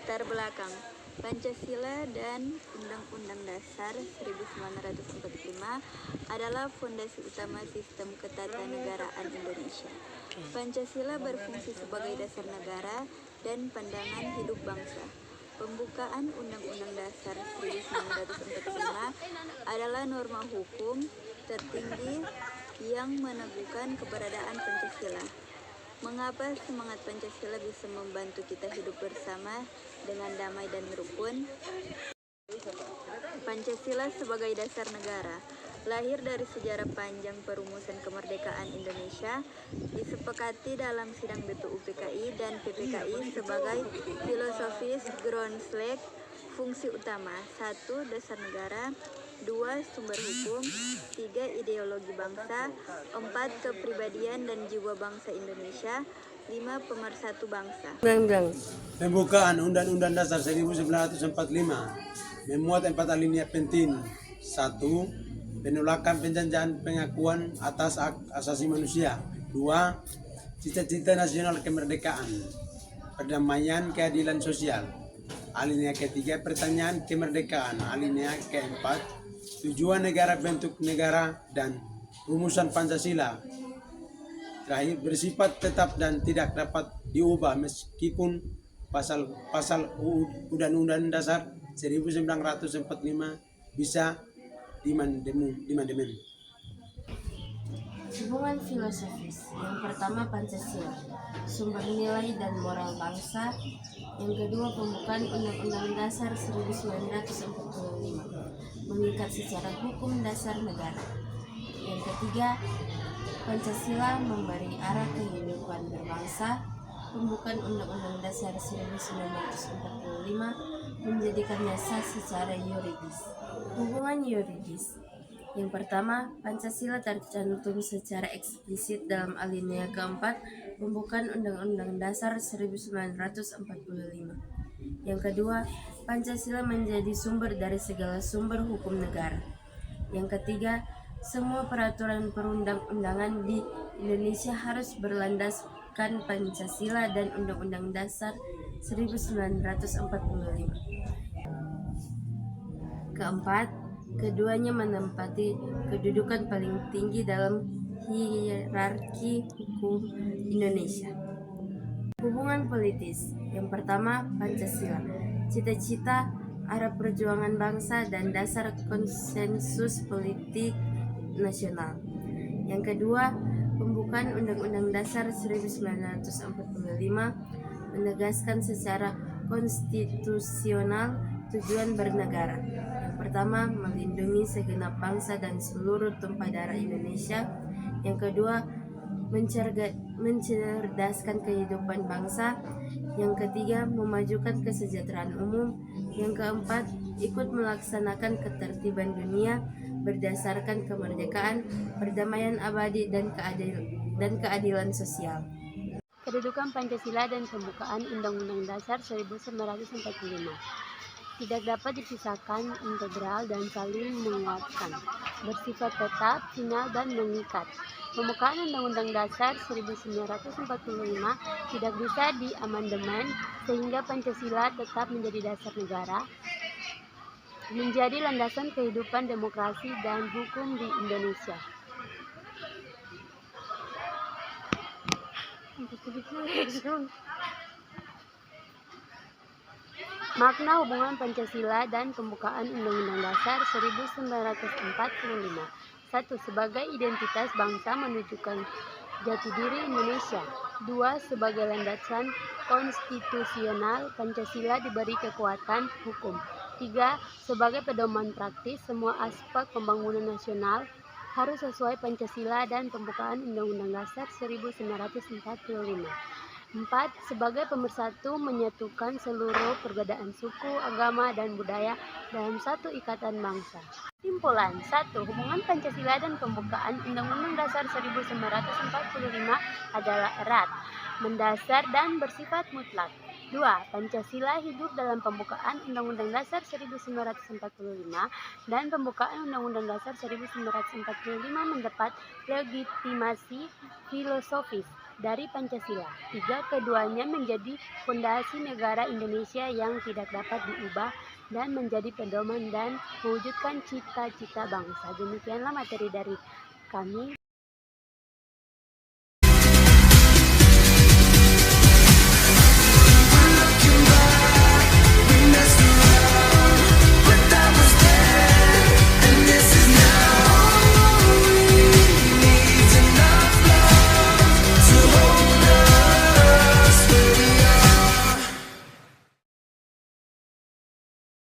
Latar belakang Pancasila dan Undang-Undang Dasar 1945 adalah fondasi utama sistem ketatanegaraan Indonesia. Pancasila berfungsi sebagai dasar negara dan pandangan hidup bangsa. Pembukaan Undang-Undang Dasar 1945 adalah norma hukum tertinggi yang meneguhkan keberadaan Pancasila. Mengapa semangat Pancasila bisa membantu kita hidup bersama dengan damai dan rukun? Pancasila sebagai dasar negara lahir dari sejarah panjang perumusan kemerdekaan Indonesia, disepakati dalam sidang BPU PKI dan PPKI sebagai filosofis Groundslack, fungsi utama: 1. Dasar negara, 2. Sumber hukum, 3. Ideologi bangsa, 4. Kepribadian dan jiwa bangsa Indonesia, 5. Pemersatu bangsa. Pembukaan Undang-Undang Dasar 1945 memuat 4 alinea penting. 1. Penolakan penjajahan pengakuan atas hak asasi manusia. 2. Cita-cita nasional kemerdekaan, perdamaian, keadilan sosial. Alinea ketiga, pertanyaan kemerdekaan. Alinea keempat, tujuan negara, bentuk negara, dan rumusan Pancasila. Terakhir, bersifat tetap dan tidak dapat diubah meskipun pasal Undang-Undang Dasar 1945 bisa diamandemen. Hubungan filosofis. Yang pertama, Pancasila, sumber nilai dan moral bangsa. Yang kedua, pembukaan Undang-Undang Dasar 1945, mengikat secara hukum dasar negara. Yang ketiga, Pancasila memberi arah kehidupan berbangsa. Pembukaan Undang-Undang Dasar 1945 menjadikannya sah secara yuridis. Hubungan yuridis. Yang pertama, Pancasila tercantum secara eksplisit dalam alinea keempat pembukaan Undang-Undang Dasar 1945. Yang kedua, Pancasila menjadi sumber dari segala sumber hukum negara. Yang ketiga, semua peraturan perundang-undangan di Indonesia harus berlandaskan Pancasila dan Undang-Undang Dasar 1945. Keempat, keduanya menempati kedudukan paling tinggi dalam hierarki hukum Indonesia. Hubungan politis. Yang pertama, Pancasila, cita-cita, arah perjuangan bangsa, dan dasar konsensus politik nasional. Yang kedua, pembukaan Undang-Undang Dasar 1945 menegaskan secara konstitusional tujuan bernegara. Yang pertama, melindungi segenap bangsa dan seluruh tumpah darah Indonesia. Yang kedua, mencerdaskan kehidupan bangsa. Yang ketiga, memajukan kesejahteraan umum. Yang keempat, ikut melaksanakan ketertiban dunia berdasarkan kemerdekaan, perdamaian abadi, dan keadilan sosial. Kedudukan Pancasila dan pembukaan Undang-Undang Dasar 1945 tidak dapat dipisahkan, integral dan saling menguatkan, bersifat tetap, final, dan mengikat. Pembukaan Undang-Undang Dasar 1945 tidak bisa diamandemen sehingga Pancasila tetap menjadi dasar negara, menjadi landasan kehidupan demokrasi dan hukum di Indonesia. Makna hubungan Pancasila dan pembukaan Undang-Undang Dasar 1945. 1. Sebagai identitas bangsa menunjukkan jati diri Indonesia. 2. Sebagai landasan konstitusional, Pancasila diberi kekuatan hukum. 3. Sebagai pedoman praktis, semua aspek pembangunan nasional harus sesuai Pancasila dan pembukaan Undang-Undang Dasar 1945. 4. Sebagai pemersatu, menyatukan seluruh perbedaan suku, agama, dan budaya dalam satu ikatan bangsa. Kesimpulan. 1. Hubungan Pancasila dan pembukaan Undang-Undang Dasar 1945 adalah erat, mendasar, dan bersifat mutlak. 2. Pancasila hidup dalam pembukaan Undang-Undang Dasar 1945 dan pembukaan Undang-Undang Dasar 1945 mendapat legitimasi filosofis. dari Pancasila. 3. Keduanya menjadi fondasi negara Indonesia yang tidak dapat diubah dan menjadi pedoman dan mewujudkan cita-cita bangsa. Demikianlah materi dari kami.